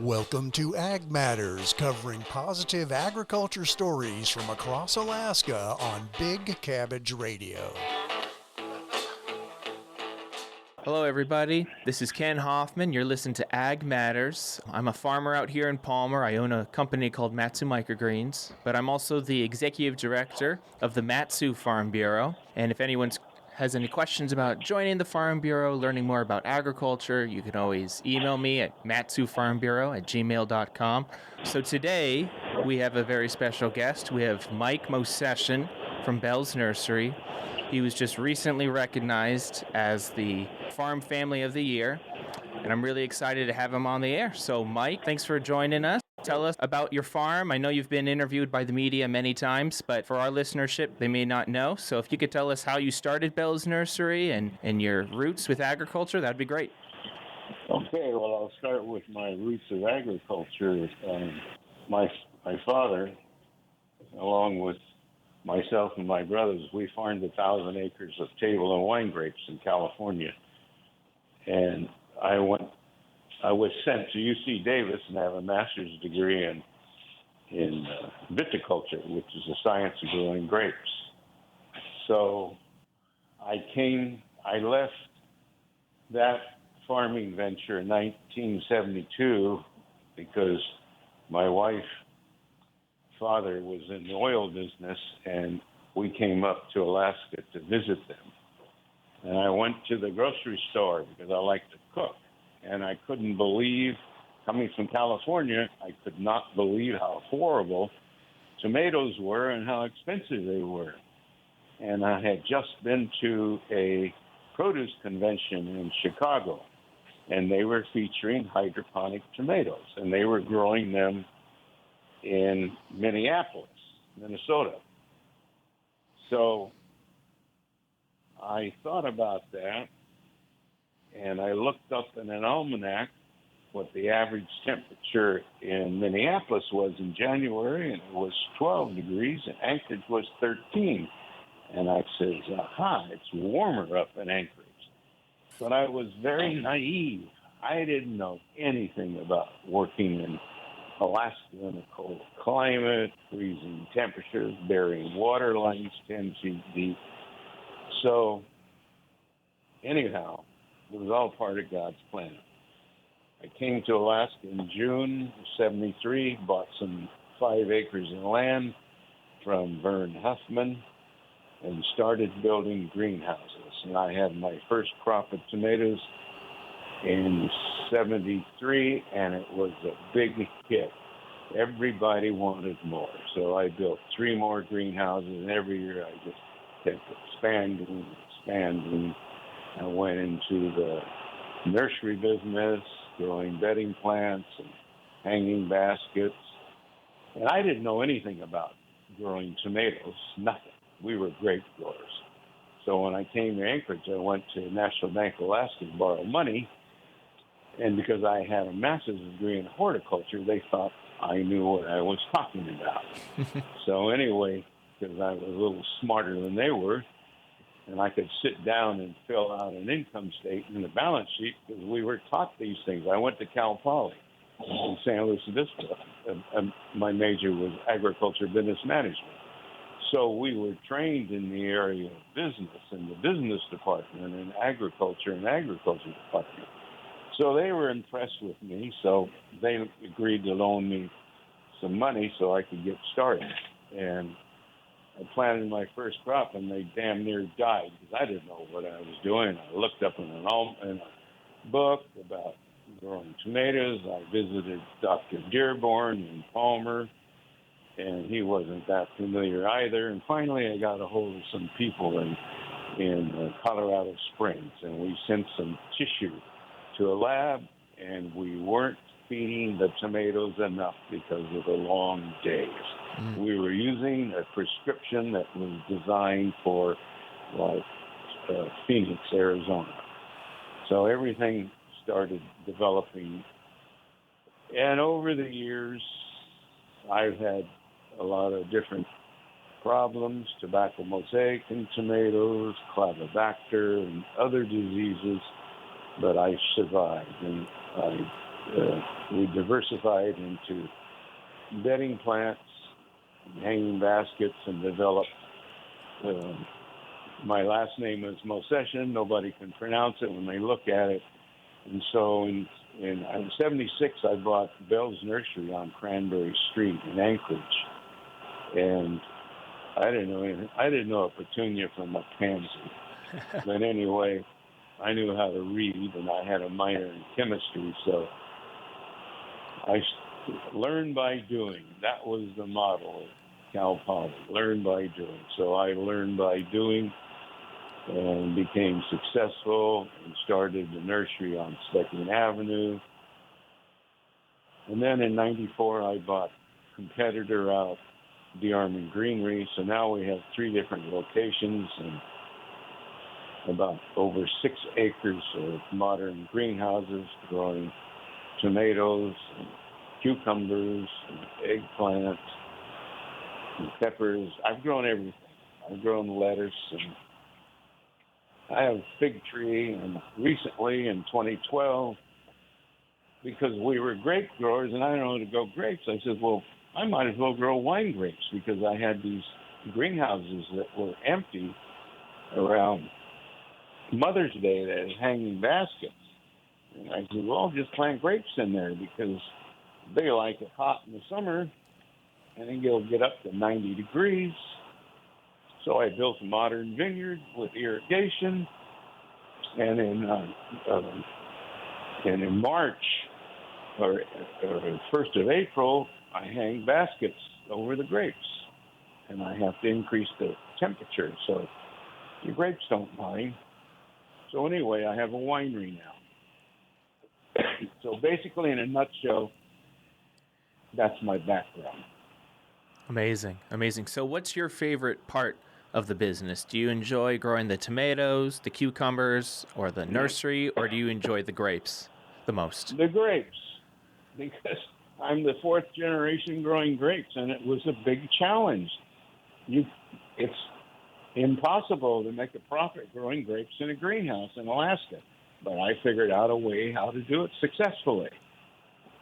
Welcome to Ag Matters, covering positive agriculture stories from across Alaska on Big Cabbage Radio. Hello, everybody. This is Ken Hoffman. You're listening to Ag Matters. I'm a farmer out here in Palmer. I own a company called Matsu Microgreens, but I'm also the executive director of the Matsu Farm Bureau. And if anyone has any questions about joining the Farm Bureau, learning more about agriculture, you can always email me at matsufarmbureau@gmail.com. So today, we have a very special guest. We have Mike Mosesian from Bell's Nursery. He was just recently recognized as the Farm Family of the Year, and I'm really excited to have him on the air. So, Mike, thanks for joining us. Tell us about your farm. I know you've been interviewed by the media many times, but for our listenership, they may not know. So if you could tell us how you started Bell's Nursery and your roots with agriculture, that'd be great. Okay, well, I'll start with my roots of agriculture. My father, along with myself and my brothers, we farmed 1,000 acres of table and wine grapes in California. And I was sent to UC Davis and have a master's degree in viticulture, which is the science of growing grapes. So I left that farming venture in 1972 because my father was in the oil business, and we came up to Alaska to visit them. And I went to the grocery store because I like to cook. And I couldn't believe, coming from California, I could not believe how horrible tomatoes were and how expensive they were. And I had just been to a produce convention in Chicago, and they were featuring hydroponic tomatoes, and they were growing them in Minneapolis, Minnesota. So I thought about that, and I looked up in an almanac what the average temperature in Minneapolis was in January, and it was 12 degrees, and Anchorage was 13. And I said, aha, it's warmer up in Anchorage. But I was very naive. I didn't know anything about working in Alaska in a cold climate, freezing temperatures, burying water lines 10 feet deep. So, anyhow, it was all part of God's plan. I came to Alaska in June of 73, bought some 5 acres of land from Vern Huffman, and started building greenhouses. And I had my first crop of tomatoes in 73, and it was a big hit. Everybody wanted more. So I built 3 more greenhouses, and every year I just kept expanding. I went into the nursery business, growing bedding plants and hanging baskets. And I didn't know anything about growing tomatoes, nothing. We were grape growers. So when I came to Anchorage, I went to National Bank of Alaska to borrow money. And because I had a master's degree in horticulture, they thought I knew what I was talking about. So anyway, because I was a little smarter than they were, and I could sit down and fill out an income statement and a balance sheet because we were taught these things. I went to Cal Poly in San Luis Obispo, and my major was agriculture business management. So we were trained in the area of business, in the business department, in agriculture and agriculture department. So they were impressed with me, so they agreed to loan me some money so I could get started. And I planted my first crop, and they damn near died because I didn't know what I was doing. I looked up in a book about growing tomatoes. I visited Dr. Dearborn in Palmer, and he wasn't that familiar either. And finally, I got a hold of some people in Colorado Springs, and we sent some tissue to a lab, and we weren't feeding the tomatoes enough because of the long days. We were using a prescription that was designed for Phoenix, Arizona. So everything started developing. And over the years, I've had a lot of different problems, tobacco mosaic in tomatoes, clavibacter, and other diseases, but I survived. And I we diversified into bedding plants, hanging baskets, and developed. My last name is Mosesian. Nobody can pronounce it when they look at it. And so in 76, I bought Bell's Nursery on Cranberry Street in Anchorage. And I didn't know a petunia from a pansy. But anyway, I knew how to read, and I had a minor in chemistry, so I learned by doing. That was the model of Cal Poly, learn by doing. So I learned by doing and became successful and started the nursery on 2nd Avenue. And then in 94, I bought competitor out, DeArmond Greenery. So now we have 3 different locations and about over 6 acres of modern greenhouses growing tomatoes and cucumbers and eggplants and peppers. I've grown everything. I've grown lettuce, and I have a fig tree. And recently in 2012, because we were grape growers and I don't know how to grow grapes, I said, well, I might as well grow wine grapes, because I had these greenhouses that were empty around Mother's Day that had hanging baskets. And I said, well, just plant grapes in there, because they like it hot in the summer, and then it'll get up to 90 degrees. So I built a modern vineyard with irrigation, and in March or 1st of April, I hang baskets over the grapes, and I have to increase the temperature so the grapes don't mind. So anyway, I have a winery now. So basically, in a nutshell, that's my background. Amazing, amazing. So what's your favorite part of the business? Do you enjoy growing the tomatoes, the cucumbers, or the nursery, or do you enjoy the grapes the most? The grapes, because I'm the 4th generation growing grapes, and it was a big challenge. It's impossible to make a profit growing grapes in a greenhouse in Alaska, but I figured out a way how to do it successfully.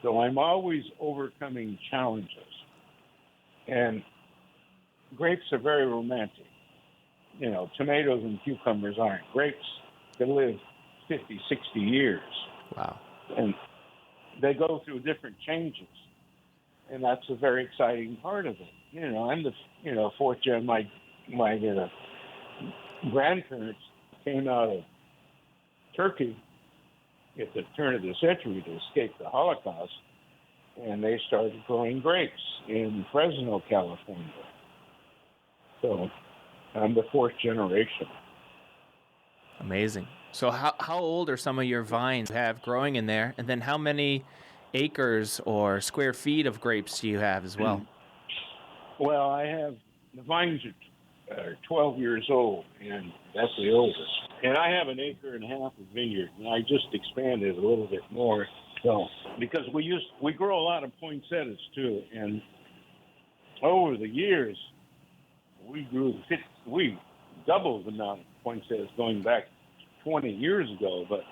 So I'm always overcoming challenges. And grapes are very romantic. You know, tomatoes and cucumbers aren't. Grapes can live 50, 60 years. Wow. And they go through different changes. And that's a very exciting part of it. You know, I'm the 4th gen. My grandparents came out of Turkey at the turn of the century to escape the Holocaust, and they started growing grapes in Fresno, California. So I'm the 4th generation. Amazing. So how old are some of your vines you have growing in there? And then how many acres or square feet of grapes do you have as well? Well, I have, the vines are 12 years old, and that's the oldest. And I have 1.5 acres of vineyard, and I just expanded a little bit more. So, because we grow a lot of poinsettias too, and over the years, we doubled the amount of poinsettias going back 20 years ago. But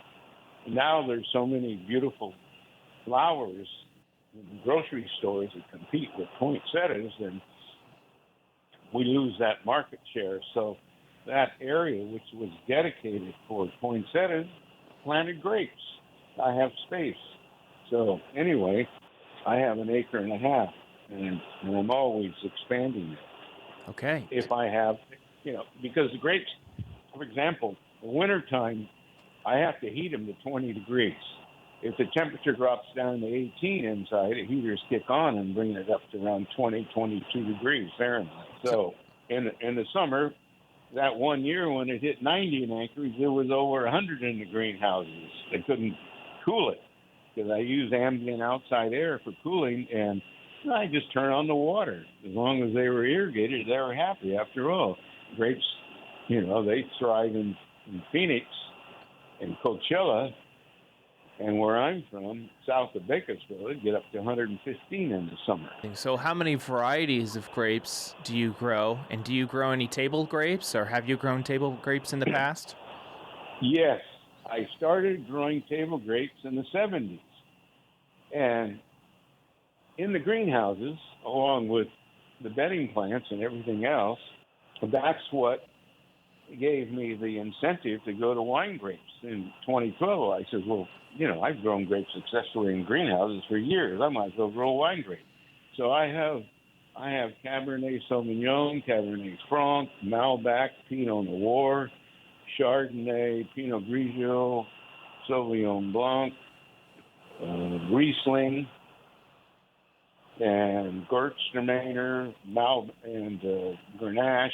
now there's so many beautiful flowers in grocery stores that compete with poinsettias, and we lose that market share. So that area, which was dedicated for poinsettias, planted grapes. I have space. So anyway, I have 1.5 acres, and I'm always expanding it. Okay. If I have, because the grapes, for example, in wintertime, I have to heat them to 20 degrees. If the temperature drops down to 18 inside, the heaters kick on and bring it up to around 20, 22 degrees Fahrenheit. So in the summer, that one year when it hit 90 in Anchorage, there was over 100 in the greenhouses. They couldn't cool it because I use ambient outside air for cooling, and I just turn on the water. As long as they were irrigated, they were happy. After all, grapes, they thrive in Phoenix and Coachella, and where I'm from, south of Bakersfield, it get up to 115 in the summer. So how many varieties of grapes do you grow? And do you grow any table grapes, or have you grown table grapes in the past? Yes. I started growing table grapes in the 70s. And in the greenhouses, along with the bedding plants and everything else, that's what gave me the incentive to go to wine grapes. In 2012, I said, well, I've grown grapes successfully in greenhouses for years. I might as well grow wine grapes. So I have Cabernet Sauvignon, Cabernet Franc, Malbec, Pinot Noir, Chardonnay, Pinot Grigio, Sauvignon Blanc, Riesling, and Gewürztraminer, and Grenache.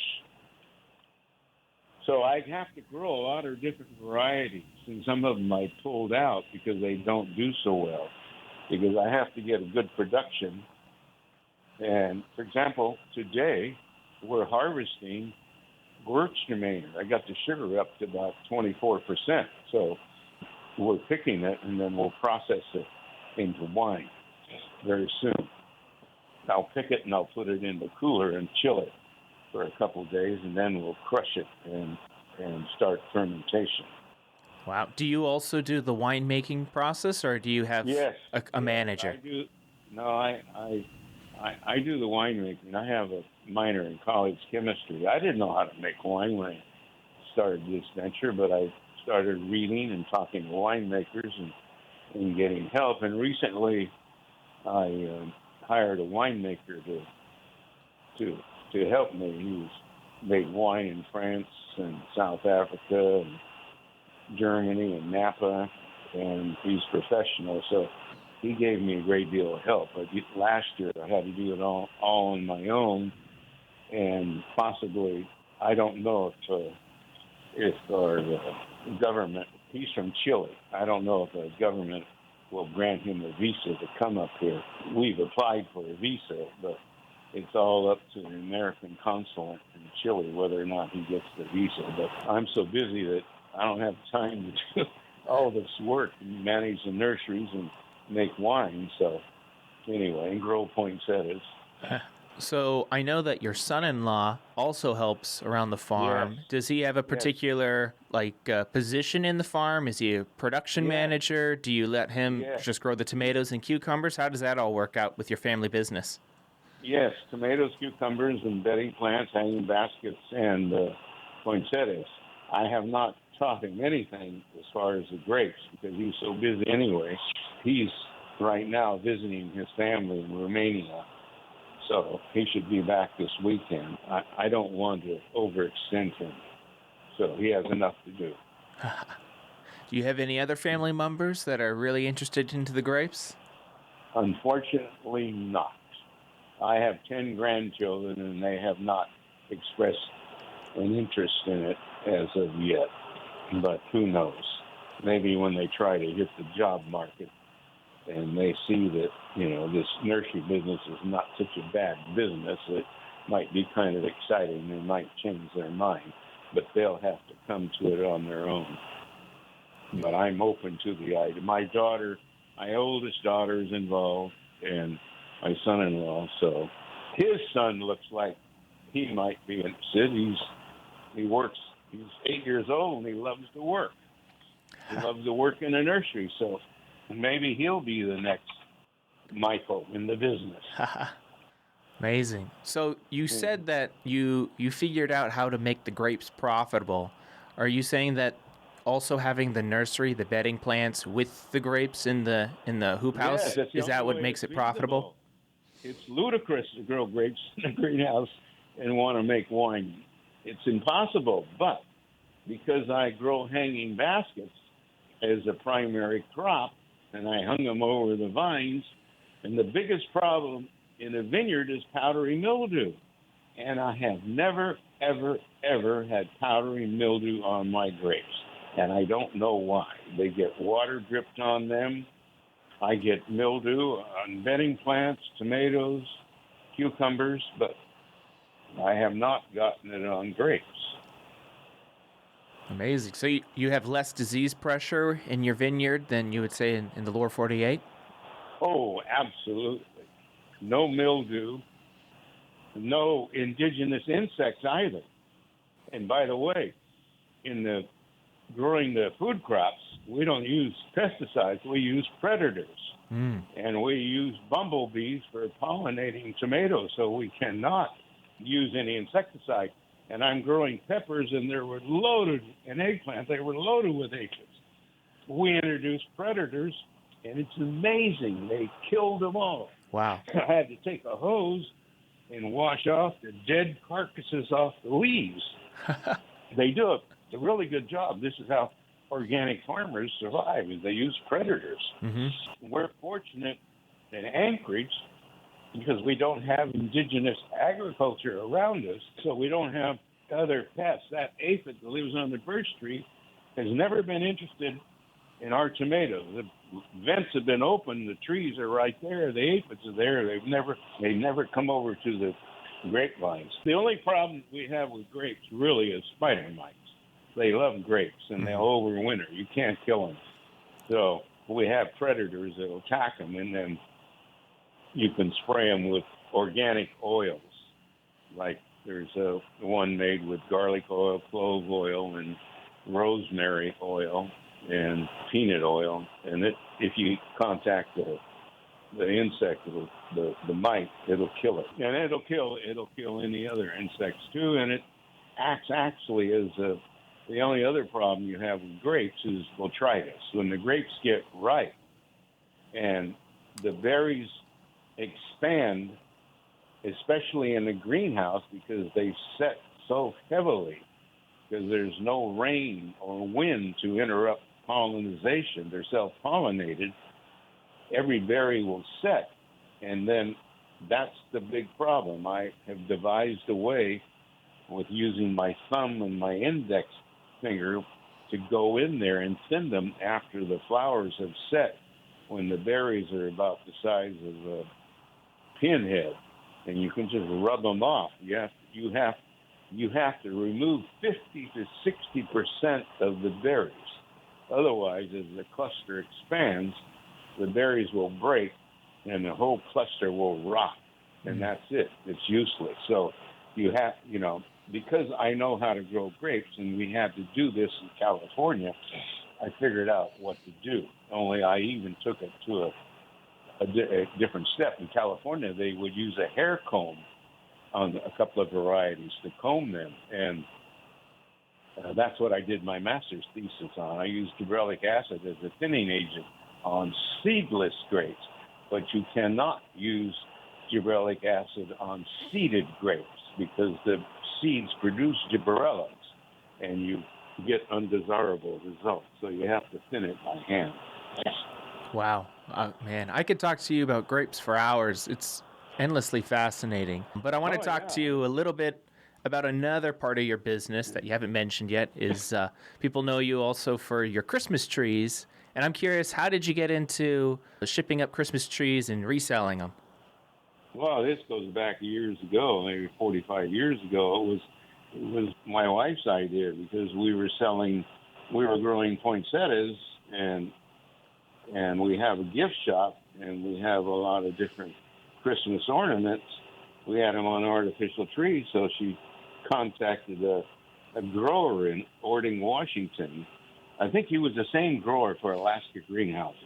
So I have to grow a lot of different varieties, and some of them I pulled out because they don't do so well, because I have to get a good production. And, for example, today we're harvesting Gewürztraminer. I got the sugar up to about 24%. So we're picking it, and then we'll process it into wine very soon. I'll pick it, and I'll put it in the cooler and chill it for a couple of days, and then we'll crush it and start fermentation. Wow. Do you also do the winemaking process, or do you have a manager? I do. No, I do the winemaking. I have a minor in college chemistry. I didn't know how to make wine when I started this venture, but I started reading and talking to winemakers and getting help. And recently, I hired a winemaker to help me. He's made wine in France and South Africa and Germany and Napa, and he's professional. So he gave me a great deal of help. But last year I had to do it all on my own, and possibly, I don't know if our government, he's from Chile, I don't know if the government will grant him a visa to come up here. We've applied for a visa, but it's all up to the American consulate in Chile whether or not he gets the visa. But I'm so busy that I don't have time to do all this work and manage the nurseries and make wine. So anyway, and grow poinsettias. So I know that your son-in-law also helps around the farm. Yes. Does he have a particular position in the farm? Is he a production manager? Do you let him just grow the tomatoes and cucumbers? How does that all work out with your family business? Yes, tomatoes, cucumbers, and bedding plants, hanging baskets, and poinsettias. I have not taught him anything as far as the grapes because he's so busy anyway. He's right now visiting his family in Romania, so he should be back this weekend. I don't want to overextend him, so he has enough to do. Do you have any other family members that are really interested into the grapes? Unfortunately not. I have 10 grandchildren, and they have not expressed an interest in it as of yet. But who knows? Maybe when they try to hit the job market and they see that, this nursery business is not such a bad business, it might be kind of exciting. They might change their mind, but they'll have to come to it on their own. But I'm open to the idea. My oldest daughter is involved, and my son-in-law, so his son looks like he might be interested. He's 8 years old, and he loves to work. He loves to work in a nursery, so maybe he'll be the next Michael in the business. Amazing. So you said that you figured out how to make the grapes profitable. Are you saying that also having the nursery, the bedding plants with the grapes in the hoop house, is that what makes it profitable? It's ludicrous to grow grapes in a greenhouse and want to make wine. It's impossible, but because I grow hanging baskets as a primary crop, and I hung them over the vines, and the biggest problem in a vineyard is powdery mildew. And I have never, ever, ever had powdery mildew on my grapes. And I don't know why. They get water dripped on them. I get mildew on bedding plants, tomatoes, cucumbers, but I have not gotten it on grapes. Amazing. So you have less disease pressure in your vineyard than you would say in the lower 48? Oh, absolutely. No mildew, no indigenous insects either. And by the way, growing the food crops, we don't use pesticides, we use predators. And we use bumblebees for pollinating tomatoes, so we cannot use any insecticide. And I'm growing peppers, and they were loaded, and eggplants, they were loaded with aphids. We introduced predators, and it's amazing. They killed them all. Wow. I had to take a hose and wash off the dead carcasses off the leaves. They do a really good job. This is how organic farmers survive, is they use predators. We're fortunate in Anchorage because we don't have indigenous agriculture around us, so we don't have other pests. That aphid that lives on the birch tree has never been interested in our tomatoes. The vents have been open, the trees are right there, the aphids are there. They've never come over to the grapevines. The only problem we have with grapes really is spider mites. They love grapes and they'll overwinter. You can't kill them. So we have predators that'll attack them, and then you can spray them with organic oils. Like there's one made with garlic oil, clove oil, and rosemary oil, and peanut oil. And if you contact the insect, the mite, it'll kill it. And it'll kill any other insects too. And it acts actually as the only other problem you have with grapes is botrytis. When the grapes get ripe and the berries expand, especially in the greenhouse, because they set so heavily because there's no rain or wind to interrupt pollination. They're self-pollinated. Every berry will set, and then that's the big problem. I have devised a way with using my thumb and my index finger to go in there and thin them after the flowers have set, when the berries are about the size of a pinhead, and you can just rub them off. You have to remove 50 to 60% of the berries. Otherwise, as the cluster expands, the berries will break and the whole cluster will rot, and that's it. It's useless. So you have, because I know how to grow grapes, and we had to do this in California, I figured out what to do. Only I even took it to a different step. In California, they would use a hair comb on a couple of varieties to comb them, and that's what I did my master's thesis on. I used gibberellic acid as a thinning agent on seedless grapes, but you cannot use gibberellic acid on seeded grapes because the seeds produce gibberellins, and you get undesirable results. So you have to thin it by hand. Wow. Man, I could talk to you about grapes for hours. It's endlessly fascinating. But I want to talk to you a little bit about another part of your business that you haven't mentioned yet. Is people know you also for your Christmas trees. And I'm curious, how did you get into shipping up Christmas trees and reselling them? Well, this goes back years ago, maybe 45 years ago. It was my wife's idea, because we were growing poinsettias, and we have a gift shop, and we have a lot of different Christmas ornaments. We had them on artificial trees, so she contacted a grower in Ording, Washington. I think he was the same grower for Alaska greenhouses.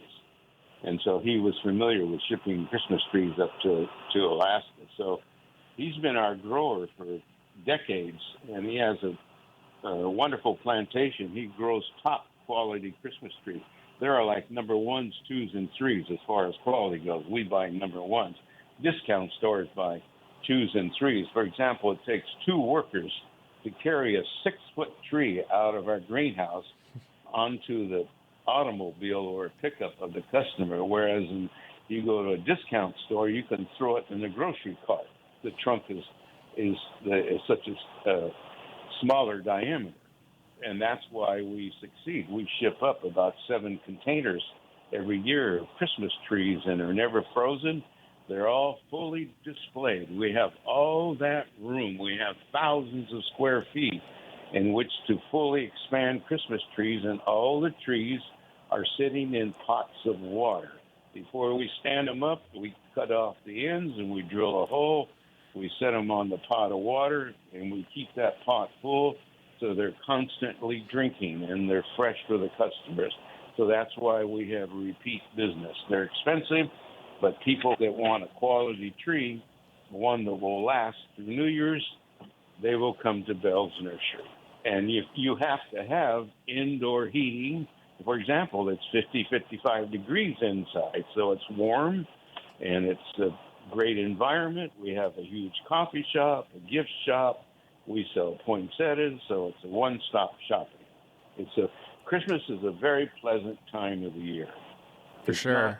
And so he was familiar with shipping Christmas trees up to Alaska. So he's been our grower for decades, and he has a wonderful plantation. He grows top quality Christmas trees. There are like number ones, twos, and threes as far as quality goes. We buy number ones. Discount stores buy twos and threes. For example, it takes 2 workers to carry a 6-foot tree out of our greenhouse onto the automobile or a pickup of the customer, whereas you go to a discount store, you can throw it in the grocery cart. The trunk is such a smaller diameter, and that's why we succeed. We ship up about 7 containers every year of Christmas trees, and they're never frozen. They're all fully displayed. We have all that room. We have thousands of square feet in which to fully expand Christmas trees, and all the trees are sitting in pots of water. Before we stand them up, we cut off the ends and we drill a hole. We set them on the pot of water, and we keep that pot full so they're constantly drinking and they're fresh for the customers. So that's why we have repeat business. They're expensive, but people that want a quality tree, one that will last through New Year's, they will come to Bell's Nursery. And you have to have indoor heating. For example, it's 50, 55 degrees inside, so it's warm, and it's a great environment. We have a huge coffee shop, a gift shop. We sell poinsettias, so it's a one-stop shopping. Christmas is a very pleasant time of the year. For sure.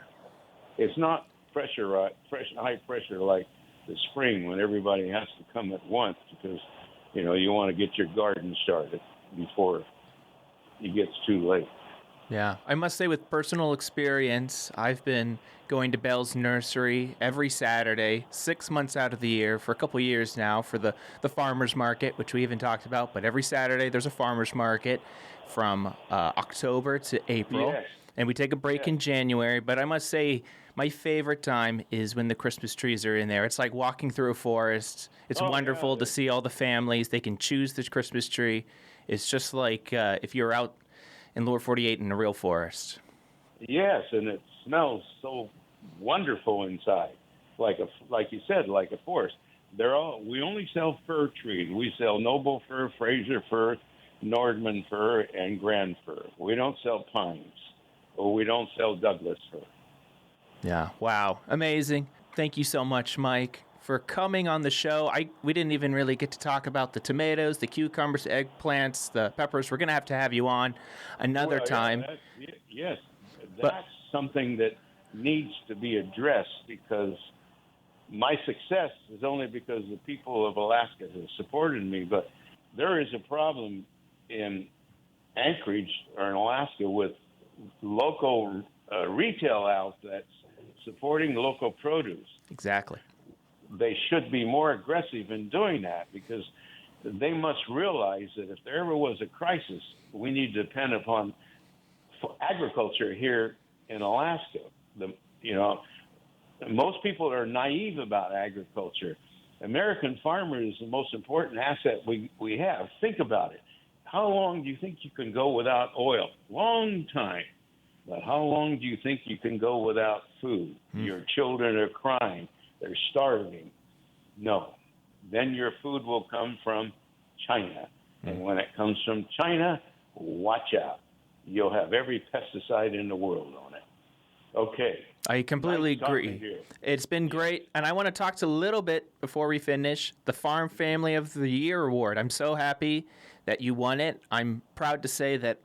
It's not high pressure like the spring when everybody has to come at once because, you want to get your garden started before it gets too late. Yeah, I must say with personal experience, I've been going to Bell's Nursery every Saturday, 6 months out of the year for a couple of years now for the farmer's market, which we haven't talked about, but every Saturday there's a farmer's market from October to April. Yes. And we take a break in January, but I must say my favorite time is when the Christmas trees are in there. It's like walking through a forest. It's wonderful to see all the families. They can choose the Christmas tree. It's just like if you're out in Lower 48 in a real forest. Yes, and it smells so wonderful inside, like you said, like a forest. We only sell fir trees. We sell noble fir, Fraser fir, Nordman fir, and grand fir. We don't sell pines, or we don't sell Douglas fir. Yeah, wow, amazing. Thank you so much, Mike, for coming on the show. We didn't even really get to talk about the tomatoes, the cucumbers, eggplants, the peppers. We're going to have you on another time. Yes, that's something that needs to be addressed because my success is only because the people of Alaska have supported me, but there is a problem in Anchorage or in Alaska with local retail outlets supporting local produce. Exactly. They should be more aggressive in doing that because they must realize that if there ever was a crisis, we need to depend upon agriculture here in Alaska. Most people are naive about agriculture. American farmer is the most important asset we have. Think about it. How long do you think you can go without oil? Long time. But how long do you think you can go without food? Your children are crying. They're starving. No. Then your food will come from China. And when it comes from China, watch out. You'll have every pesticide in the world on it. Okay. I completely agree. It's been great. And I want to talk to a little bit before we finish the Farm Family of the Year Award. I'm so happy that you won it. I'm proud to say that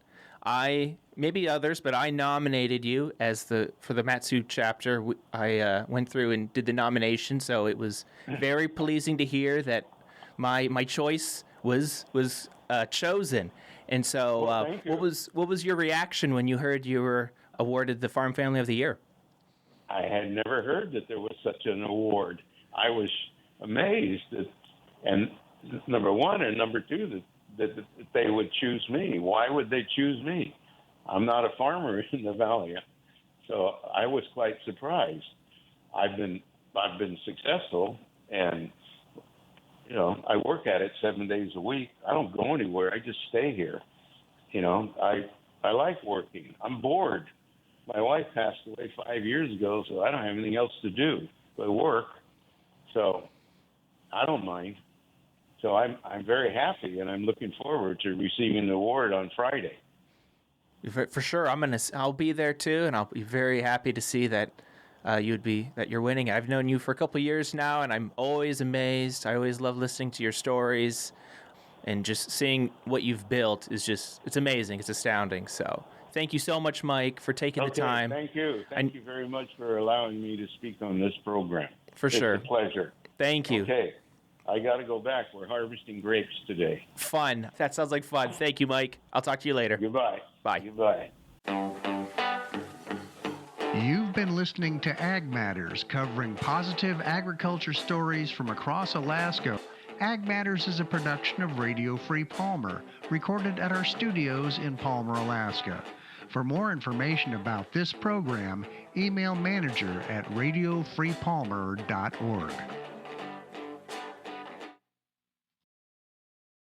maybe others, but I nominated you for the Matsu chapter. I went through and did the nomination, so it was very pleasing to hear that my choice was chosen. And so, what was your reaction when you heard you were awarded the Farm Family of the Year? I had never heard that there was such an award. I was amazed and number one, and number two, that they would choose me. Why would they choose me? I'm not a farmer in the valley, so I was quite surprised. I've been successful, and I work at it 7 days a week. I don't go anywhere. I just stay here. I like working. I'm bored. My wife passed away 5 years ago, so I don't have anything else to do but work. So I don't mind. So I'm very happy, and I'm looking forward to receiving the award on Friday. For sure, I'll be there too, and I'll be very happy to see that you're winning. I've known you for a couple of years now, and I'm always amazed. I always love listening to your stories, and just seeing what you've built it's amazing. It's astounding. So thank you so much, Mike, for taking the time. Thank you. Thank you very much for allowing me to speak on this program. It's a pleasure. Thank you. Okay. I got to go back. We're harvesting grapes today. Fun. That sounds like fun. Thank you, Mike. I'll talk to you later. Goodbye. Bye. Goodbye. You've been listening to Ag Matters, covering positive agriculture stories from across Alaska. Ag Matters is a production of Radio Free Palmer, recorded at our studios in Palmer, Alaska. For more information about this program, email manager@radiofreepalmer.org.